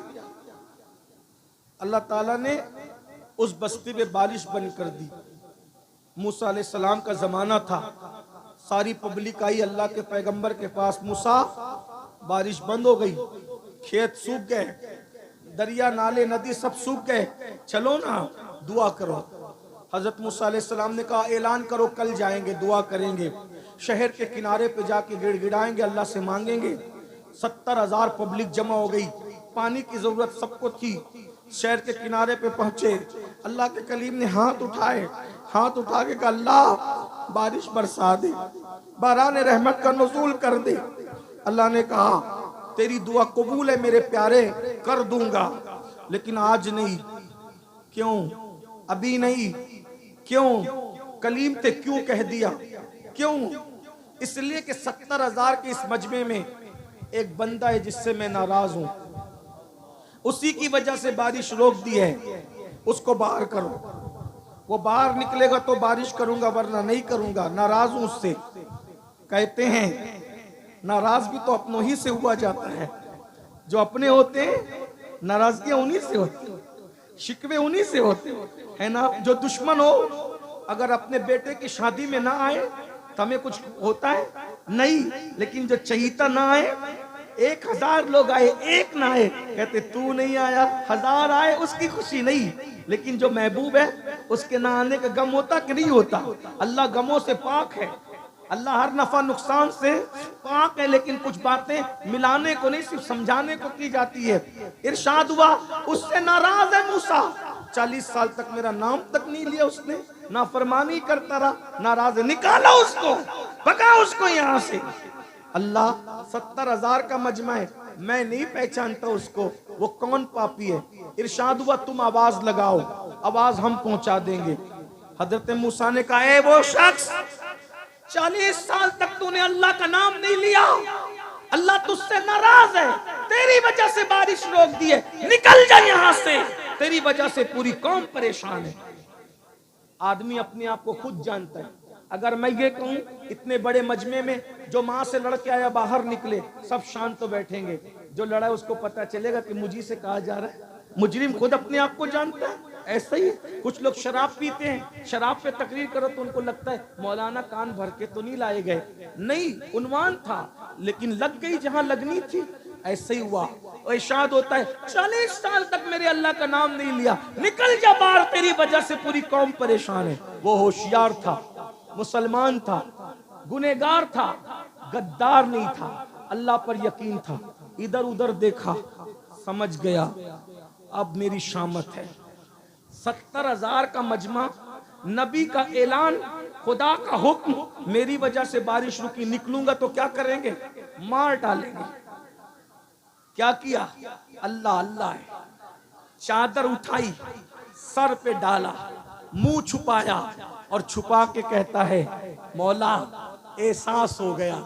अल्लाह ताला ने उस बस्ती में बारिश बंद कर दी। मूसा अलैहिस्सलाम का जमाना था, सारी पब्लिक आई अल्लाह के पैगंबर के पास। मूसा, बारिश बंद हो गई, खेत सूख गए, दरिया, नाले, नदी सब सूख गए, चलो ना दुआ करो। हजरत मूसा अलैहिस्सलाम ने कहा ऐलान करो, कल जाएंगे, दुआ करेंगे, शहर के किनारे पे जाके गिड़गिड़ाएंगे, अल्लाह से मांगेंगे। 70,000 पब्लिक जमा हो गई, पानी की जरूरत सबको थी। शहर के किनारे पे पहुंचे, अल्लाह के कलीम ने हाथ उठाए, हाथ उठा के कहा अल्लाह बारिश बरसा दे, बारान रहमत का नुज़ूल कर दे। अल्लाह ने कहा तेरी दुआ कबूल है मेरे प्यारे, कर दूंगा, लेकिन आज नहीं। क्यों? अभी नहीं। क्यों? कलीम थे, क्यों कह दिया? क्यों? इसलिए कि 70,000 के इस मजमे में एक बंदा है जिससे मैं नाराज हूं, उसी की वजह से बारिश रोक दी है, उसको बाहर करो। वो बाहर निकलेगा तो बारिश करूंगा, वरना नहीं करूंगा, नाराज हूं उससे। कहते हैं नाराज भी तो अपनों ही से हुआ जाता है। जो अपने होते हैं नाराजगियां उन्हीं से होती, शिकवे उन्हीं से होते है ना। जो दुश्मन हो अगर अपने बेटे की शादी में ना आए तो हमें कुछ होता है नहीं, लेकिन जो चहीता ना आए, 1000 लोग आए, एक ना आए, कहते तू नहीं आया। 1000 आए उसकी खुशी नहीं, लेकिन जो महबूब है उसके ना आने का गम होता कि नहीं होता? अल्लाह गमों से पाक है। अल्लाह हर नफा नुकसान से पाक है, लेकिन कुछ बातें मिलाने को नहीं, सिर्फ समझाने को की जाती है। इरशाद हुआ उससे नाराज है मूसा, 40 साल तक मेरा नाम तक नहीं लिया उसने, नाफरमानी करता रहा, नाराज है, निकालो उसको, भगाओ उसको यहां से। अल्लाह 70,000 का मजमा है, मैं नहीं पहचानता उसको, वो कौन पापी है। इरशाद हुआ तुम आवाज लगाओ, आवाज हम पहुंचा देंगे। हजरत मूसा ने कहा ए वो शख्स, 40 साल तक तूने अल्लाह का नाम नहीं लिया, अल्लाह तुझसे नाराज है, तेरी वजह से बारिश रोक दी है, निकल जा यहां से, तेरी वजह से पूरी कौम परेशान है। आदमी अपने आप को खुद जानता है। अगर मैं ये कहूं इतने बड़े मजमे में जो मां से लड़के आया बाहर निकले, सब शांत तो बैठेंगे, जो लड़ा है उसको पता चलेगा कि मुझी से कहा जा रहा है। मुजरिम खुद अपने आप को जानता है। ऐसा ही कुछ लोग शराब पीते हैं, शराब पे तकरीर करो तो उनको लगता है मौलाना कान भर के तो नहीं लाए गए, नहीं, उन्वान था लेकिन लग गई जहां लगनी थी। ऐसे ही हुआ। इरशाद होता है 40 साल तक मेरे अल्लाह का नाम नहीं लिया, निकल जा बाहर, तेरी वजह से पूरी कौम परेशान है। वो होशियार था, मुसलमान था, गुनेगार था, गद्दार नहीं था, अल्लाह पर यकीन था। इधर उधर देखा, समझ गया अब मेरी शामत है। 70,000 का मजमा, नबी का ऐलान, खुदा का हुक्म, मेरी वजह से बारिश रुकी, निकलूंगा तो क्या करेंगे, मार डालेंगे। क्या किया, अल्लाह अल्लाह है, चादर उठाई, सर पे डाला, मुंह छुपाया और छुपा के कहता है मौला एहसास हो गया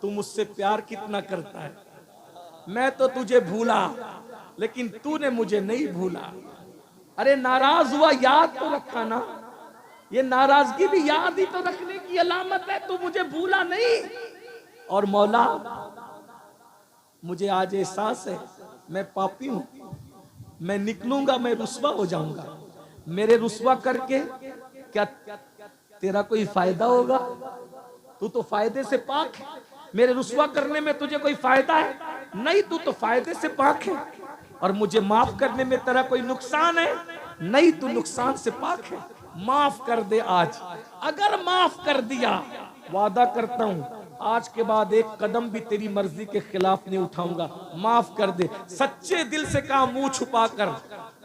तू मुझसे प्यार कितना करता है, मैं तो तुझे भूला लेकिन तूने मुझे नहीं भूला। अरे नाराज हुआ, याद तो रखा ना, ये नाराजगी भी याद ही तो रखने की अलामत है, तू मुझे भूला नहीं। और मौला मुझे आज एहसास है मैं पापी हूं, मैं निकलूंगा मैं रुस्वा हो जाऊंगा, मेरे रुस्वा करके क्या तेरा कोई फायदा होगा, तू तो फायदे से पाक है, मेरे रुस्वा करने में तुझे कोई फायदा है नहीं, तू तो फायदे से पाक है, और मुझे माफ करने में तेरा कोई नुकसान है नहीं, तू नुकसान से पाक है, माफ कर दे आज। अगर माफ कर दिया, वादा करता हूं आज के बाद एक कदम भी तेरी मर्जी के खिलाफ नहीं उठाऊंगा, माफ कर दे। सच्चे दिल से कहा, मुंह छुपा कर,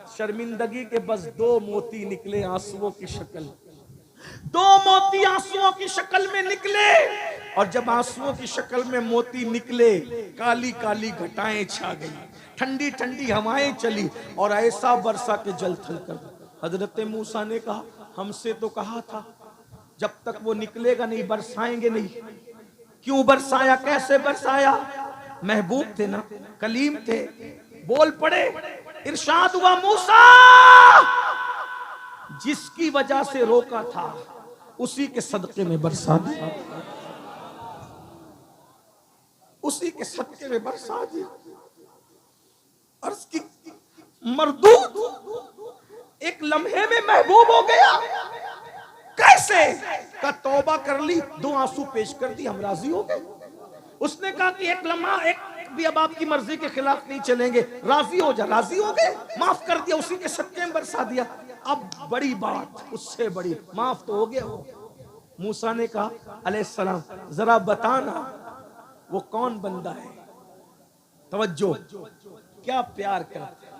शर्मिंदगी के बस 2 मोती निकले आंसुओं की शक्ल, 2 मोती आंसुओं की शक्ल में निकले, और जब आंसुओं की शक्ल में मोती निकले, काली काली घटाएं छा गई, ठंडी ठंडी हवाएं चली और ऐसा बरसा के जल थल कर। हजरत मूसा ने कहा हमसे तो कहा था जब तक वो निकलेगा नहीं बरसाएंगे नहीं, क्यों बरसाया, कैसे बरसाया, महबूब थे ना, कलीम थे, बोल पड़े। इरशाद हुआ मूसा जिसकी वजह से रोका था उसी के सदके में बरसा दिया, उसी के सदके में बरसा दिया। अर्ज़ की मरदूद एक लम्हे में महबूब हो गया, कैसे का तौबा कर ली, 2 आंसू पेश कर दी, हम राजी हो गए। उसने कहा कि एक लम्हा एक भी अब आपकी मर्जी के खिलाफ नहीं चलेंगे, राजी हो जा, राजी हो गए, माफ कर दिया, उसी के सदके में बरसा दिया। अब बड़ी बात, उससे बड़ी, माफ तो हो गया वो। मूसा ने कहा अलैहिस्सलाम जरा बताना वो कौन बंदा है, तवज्जो, क्या प्यार करता है,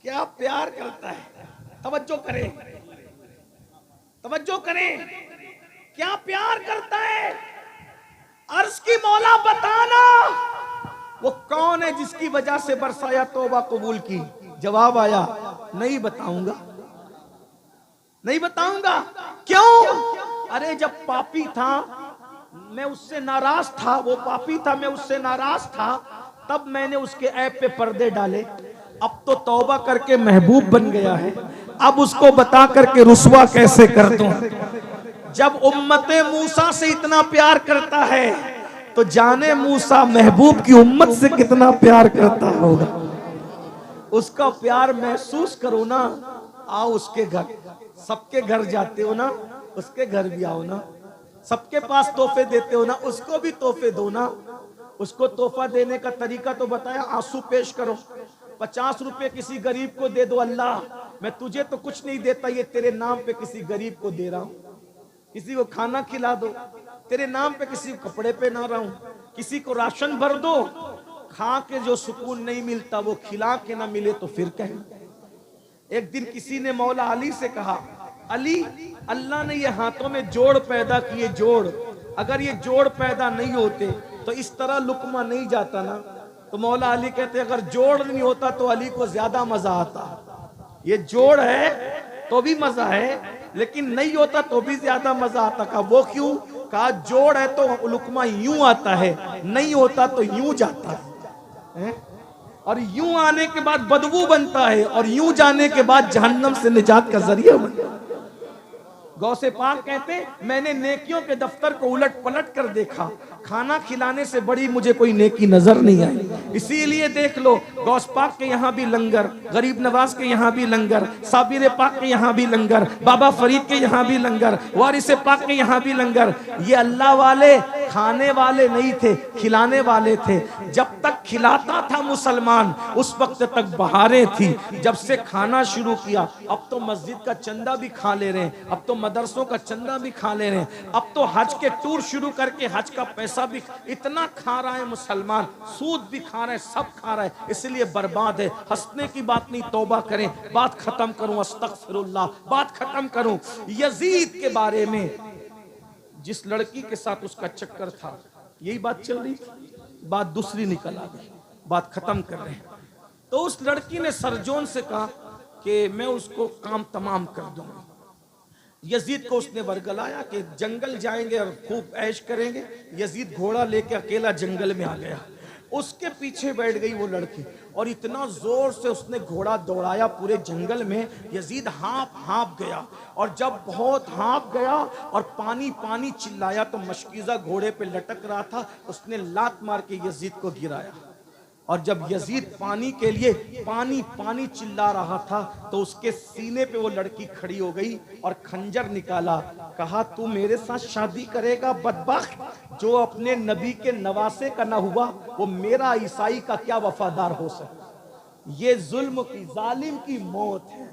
क्या प्यार करता है, तवज्जो करें, तवज्जो करें, क्या प्यार करता है। अर्ज की मौला बताना वो कौन है जिसकी वजह से बरसाया, तौबा कबूल की। जवाब आया नहीं बताऊंगा, नहीं बताऊंगा। क्यों? अरे जब पापी था मैं उससे नाराज था, वो पापी था मैं उससे नाराज था, तब मैंने उसके ऐब पे पर्दे डाले। अब तो तौबा करके महबूब बन गया है, अब उसको बता करके रुसवा कैसे कर दूं। जब उम्मते मूसा से इतना प्यार करता है तो जाने मूसा महबूब की उम्मत से कितना प्यार करता होगा। उसका प्यार महसूस करो ना, आओ उसके घर, सबके घर जाते हो ना, उसके घर भी आओ ना, सबके पास तोहफे देते हो ना, उसको भी तोहफे दो ना। उसको तोहफा देने का तरीका तो बताया, आंसू पेश करो, 50 रुपए किसी गरीब को दे दो, अल्लाह मैं तुझे तो कुछ नहीं देता, ये तेरे नाम पे किसी गरीब को दे रहा हूं। किसी को खाना खिला दो, तेरे नाम पे किसी को कपड़े पे ना रहूं, किसी को राशन भर दो, खा के जो सुकून नहीं मिलता वो खिला के ना मिले तो फिर कहें। एक दिन किसी ने मौला अली से कहा, अली, अल्लाह ने ये हाथों में जोड़ पैदा किए, जोड़, अगर ये जोड़ पैदा नहीं होते तो इस तरह लुकमा नहीं जाता ना। तो मौला अली कहते अगर जोड़ नहीं होता तो अली को ज्यादा मजा आता। ये जोड़ है तो भी मजा है, लेकिन नहीं होता तो भी ज्यादा मजा आता। कहा वो क्यों? कहा जोड़ है तो लुकमा यूं आता है, नहीं होता तो यूं जाता है, और यूं आने के बाद बदबू बनता है, और यूं जाने के बाद जहन्नम से निजात का जरिया बनता है। गौसे पाक कहते मैंने नेकियों के दफ्तर को उलट पलट कर देखा, खाना खिलाने से बड़ी मुझे कोई नेकी नजर नहीं आई। इसीलिए देख लो, गौस पाक के यहाँ भी लंगर, गरीब नवाज के यहाँ भी लंगर, साबिर पाक के यहाँ भी लंगर, बाबा फरीद के यहाँ भी लंगर, वारिस पाक के यहाँ भी लंगर। ये अल्लाह वाले खाने वाले नहीं थे, खिलाने वाले थे। जब तक खिलाता था मुसलमान उस वक्त तक बहारें थी। जब से खाना शुरू किया, अब तो मस्जिद का चंदा भी खा ले रहे हैं, अब तो मदरसों का चंदा भी खा ले रहे हैं, अब तो हज के टूर शुरू करके हज का पैसा भी इतना खा रहा है मुसलमान, सूद भी खा रहे हैं, सब खा रहा है, इसलिए बर्बाद है। हंसने की बात नहीं, तौबा करें। बात खत्म करूं, अस्तगफिरुल्लाह, बात खत्म करूं। यजीद के बारे में, जिस लड़की के साथ उसका चक्कर था, यही बात चल रही थी, बात दूसरी निकल आ गई, बात खत्म कर रहे हैं। तो उस लड़की ने सरजोन से कहा कि मैं उसको काम तमाम कर दूंगा। यजीद को उसने वर्गलाया कि जंगल जाएंगे और खूब ऐश करेंगे। यजीद घोड़ा लेके अकेला जंगल में आ गया, उसके पीछे बैठ गई वो लड़की, और इतना जोर से उसने घोड़ा दौड़ाया पूरे जंगल में, यजीद हाँप गया। और जब बहुत हाँप गया और पानी पानी चिल्लाया तो मशकीज़ा घोड़े पे लटक रहा था, उसने लात मार के यजीद को गिराया। और जब यजीद पानी के लिए पानी पानी चिल्ला रहा था तो उसके सीने पे वो लड़की खड़ी हो गई और खंजर निकाला। कहा तू मेरे साथ शादी करेगा बदबख्त, जो अपने नबी के नवासे का ना हुआ वो मेरा ईसाई का क्या वफादार हो सकता। ये जुल्म की, जालिम की मौत है,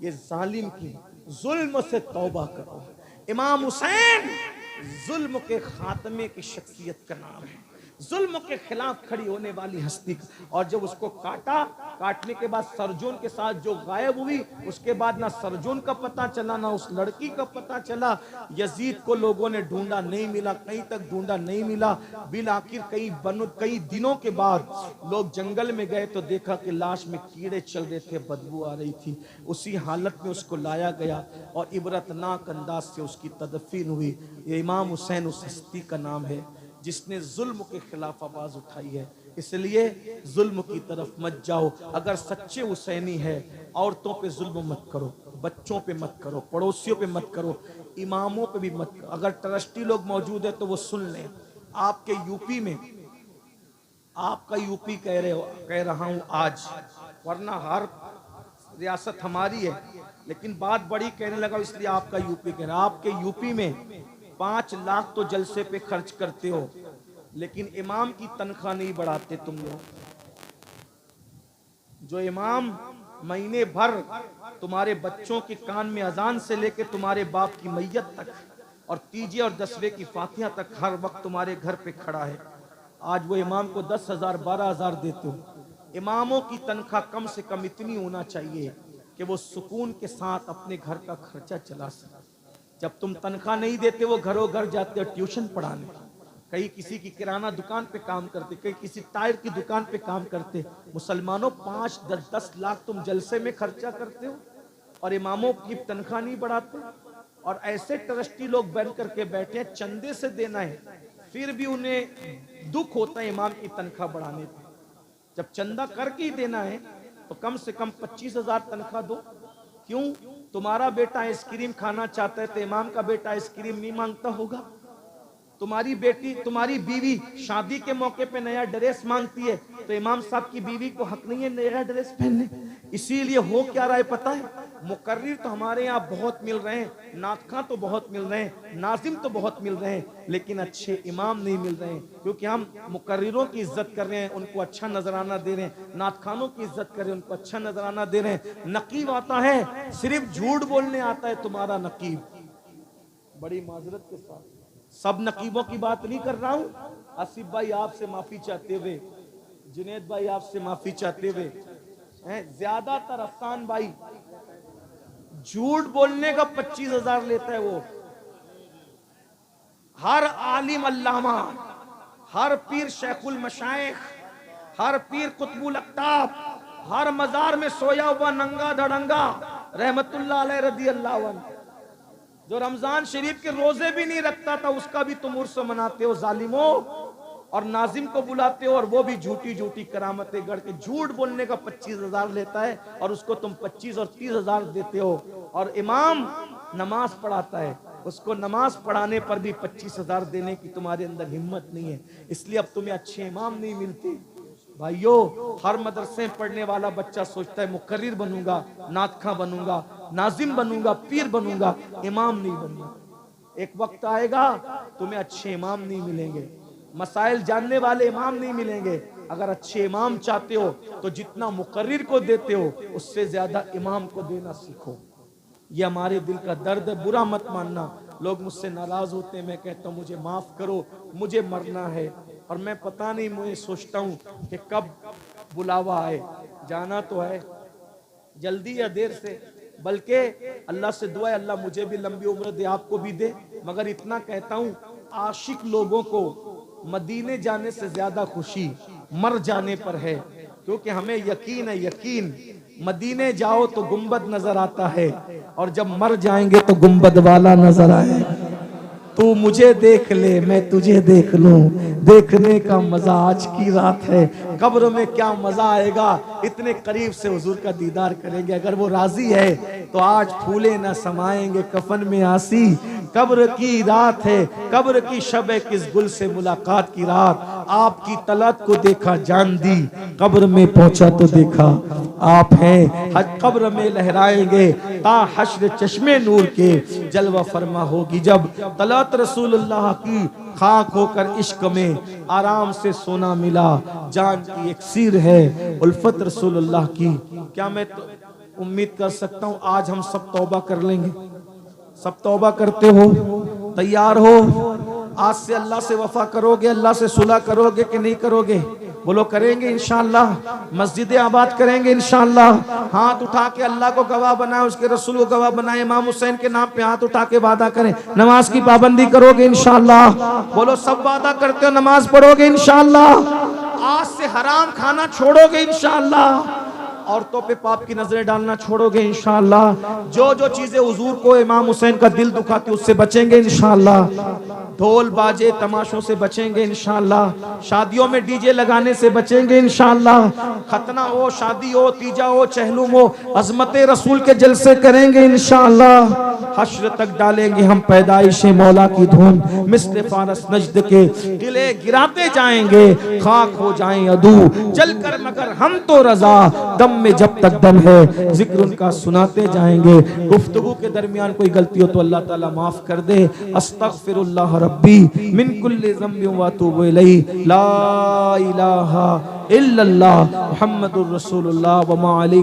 ये जालिम की। जुल्म से तौबा करो। इमाम हुसैन जुल्म के खात्मे की शख्सियत का नाम है, जुल्म के खिलाफ खड़ी होने वाली हस्ती। और जब उसको काटा, काटने के बाद सरजोन के साथ जो गायब हुई, उसके बाद ना सरजोन का पता चला ना उस लड़की का पता चला। यजीद को लोगों ने ढूंढा, नहीं मिला, कहीं तक ढूंढा, नहीं मिला। बिल आखिर कई दिनों के बाद लोग जंगल में गए तो देखा कि लाश में कीड़े चल रहे थे, बदबू आ रही थी। उसी हालत में उसको लाया गया और इबरतनाक अंदाज से उसकी तदफीन हुई। ये इमाम हुसैन उस हस्ती का नाम है जिसने जुल्म के खिलाफ आवाज उठाई है। इसलिए जुल्म की तरफ मत जाओ। अगर सच्चे हुसैनी है, औरतों पे जुल्म मत करो, बच्चों पे मत करो, पड़ोसियों पे मत करो, इमामों पे भी मत करो। अगर ट्रस्टी लोग मौजूद है तो वो सुन लें। आपके यूपी में, आपका यूपी कह रहा हूं आज, वरना हर रियासत हमारी है, लेकिन बात बड़ी कहने लगा इसलिए आपका यूपी कह रहा। आपके यूपी में 5 लाख तो जलसे पे खर्च करते हो, लेकिन इमाम की तनख्वाह नहीं बढ़ाते तुम लोग। जो इमाम महीने भर तुम्हारे बच्चों के कान में अजान से लेके तुम्हारे बाप की मैयत तक और तीजे और दसवें की फातिहा तक हर वक्त तुम्हारे घर पे खड़ा है, आज वो इमाम को 10,000 12,000 देते हो। इमामों की तनख्वाह कम से कम इतनी होना चाहिए कि वो सुकून के साथ अपने घर का खर्चा चला सके। जब तुम तनख्वाह नहीं देते, वो घरों घर जाते हो ट्यूशन पढ़ाने, कहीं किसी की किराना दुकान पे काम करते, कहीं किसी टायर की दुकान पे काम करते। मुसलमानों 5, 10, 10 लाख तुम जलसे में खर्चा करते हो और इमामों की तनख्वाह नहीं बढ़ाते। और ऐसे ट्रस्टी लोग बन करके बैठे हैं, चंदे से देना है, फिर भी उन्हें दुख होता है इमाम की तनख्वाह बढ़ाने पे। जब चंदा करके ही देना है तो कम से कम 25,000 तनख्वाह दो। क्यों? तुम्हारा बेटा आइसक्रीम खाना चाहता है तो इमाम का बेटा आइसक्रीम नहीं मांगता होगा? तुम्हारी बेटी, तुम्हारी बीवी शादी के मौके पे नया ड्रेस मांगती है तो इमाम साहब की बीवी को हक नहीं है नया ड्रेस पहनने? इसीलिए हो क्या रहा है पता है? मुकर्रिर तो हमारे यहाँ बहुत मिल रहे हैं, नातखां तो बहुत मिल रहे हैं, नाजिम तो बहुत मिल रहे हैं, लेकिन अच्छे इमाम नहीं मिल रहे हैं। क्योंकि हम मुकर्रिरों की इज्जत कर रहे हैं, उनको अच्छा नजराना दे रहे हैं, नातखानों की इज्जत कर रहे हैं, उनको अच्छा नजराना दे रहे हैं। नकीब आता है, सिर्फ झूठ बोलने आता है तुम्हारा नकीब, बड़ी माजरत के साथ सब नकीबों की बात नहीं कर रहा हूं। आसिफ भाई आपसे माफी चाहते हुए, जुनेद भाई आपसे माफी चाहते हुए, ज्यादातर अफसान भाई झूठ बोलने का 25,000 लेता है वो। हर आलिम अल्लामा, हर पीर शेखुल मशाइख, हर पीर कुतुबुल अक्ताब, हर मजार में सोया हुआ नंगा धड़ंगा रहमतुल्लाह अलैह रदी अल्लाह अन्हु, जो रमजान शरीफ के रोजे भी नहीं रखता था, उसका भी तुम उर्स मनाते हो जालिमो, और नाजिम को बुलाते हो और वो भी झूठी झूठी करामतें गढ़ के झूठ बोलने का 25,000 लेता है और उसको तुम 25 और 30,000 देते हो। और इमाम नमाज पढ़ाता है, उसको नमाज पढ़ाने पर भी 25,000 देने की तुम्हारे अंदर हिम्मत नहीं है, इसलिए अब तुम्हें अच्छे इमाम नहीं मिलते। भाइयों, हर मदरसे पढ़ने वाला बच्चा सोचता है मुकर्रिर बनूंगा, नातखा बनूंगा, नाजिम बनूंगा, पीर बनूंगा, इमाम नहीं बनूंगा। एक वक्त आएगा तुम्हें अच्छे इमाम नहीं मिलेंगे, मसाइल जानने वाले इमाम नहीं मिलेंगे। अगर अच्छे इमाम चाहते हो तो जितना मुकर्रिर को देते हो उससे ज्यादा इमाम को देना सीखो। ये हमारे दिल का दर्द है, बुरा मत मानना। लोग मुझसे नाराज होते हैं, मैं कहता हूँ मुझे माफ करो, मुझे मरना है और मैं पता नहीं, मुझे सोचता हूँ कि कब बुलावा आए। जाना तो है जल्दी या देर से, बल्कि अल्लाह से दुआ है अल्लाह मुझे भी लंबी उम्र दे, आपको भी दे। मगर इतना कहता हूँ, आशिक लोगों को मदीने जाने से ज्यादा खुशी मर जाने पर है, क्योंकि हमें यकीन है, यकीन मदीने जाओ तो गुंबद नजर आता है और जब मर जाएंगे तो गुंबद वाला नजर आएगा। तू मुझे देख ले, मैं तुझे देख लूं, देखने का मजा आज की रात है। कब्र में क्या मजा आएगा, इतने करीब से हुजूर का दीदार करेंगे। अगर वो राजी है तो आज फूले न समाएंगे कफन में आसी। कब्र की रात है, कब्र की शब है, किस गुल से मुलाकात की रात। आपकी तलत को देखा जान दी, कब्र में पहुंचा तो देखा आप हैं। हज कब्र में लहराएंगे ता हश्र चश्मे नूर के, जलवा फरमा होगी जब तलत रसूलुल्लाह की। खाक होकर इश्क में आराम से सोना मिला, जान की एक सीर है उल्फत रसूलुल्लाह की। क्या मैं तो उम्मीद कर सकता हूँ आज हम सब तौबा कर लेंगे? सब तौबा करते हो? तैयार हो? आज से अल्लाह से वफा करोगे, अल्लाह से सुलह करोगे कि नहीं करोगे? बोलो करेंगे इंशाअल्लाह। मस्जिदें आबाद करेंगे इंशाअल्लाह। हाथ उठा के अल्लाह को गवाह बनाए, उसके रसूल को गवाह बनाए, इमाम हुसैन के नाम पे हाथ उठा के वादा करें नमाज की पाबंदी करोगे इंशाअल्लाह। बोलो सब वादा करते हो नमाज पढ़ोगे इंशाअल्लाह। आज से हराम खाना छोड़ोगे इंशाअल्लाह। औरतों पे पाप की नजरें डालना छोड़ोगे इंशाअल्लाह। जो जो चीजें हुजूर को, इमाम हुसैन का दिल दुखाती उससे बचेंगे इंशाअल्लाह। ढोल बाजे तमाशों से बचेंगे इंशाअल्लाह। शादियों में डीजे लगाने से बचेंगे इंशाअल्लाह। खतना हो, शादी हो, तीजा हो, चहलुम हो, अजमत रसूल के जलसे करेंगे इंशाअल्लाह। हश्र तक डालेंगे हम पैदाइश मौला की धूम, मिस्ल फारस नजद के किले गिराते जाएंगे, खाक हो जाएं अदू जल कर मगर हम तो रजा, दम में जब तक दम है जिक्र उनका सुनाते जाएंगे। गुफ्तगू के दरमियान कोई गलती हो तो अल्लाह ताला माफ कर दे। अस्तगफिरुल्लाह रब्बी मिन कुल्ली ज़म्बिन व अतूबु इलैहि, ला इलाहा इल्लल्लाह मुहम्मदुर रसूलुल्लाह व मा अलैहि।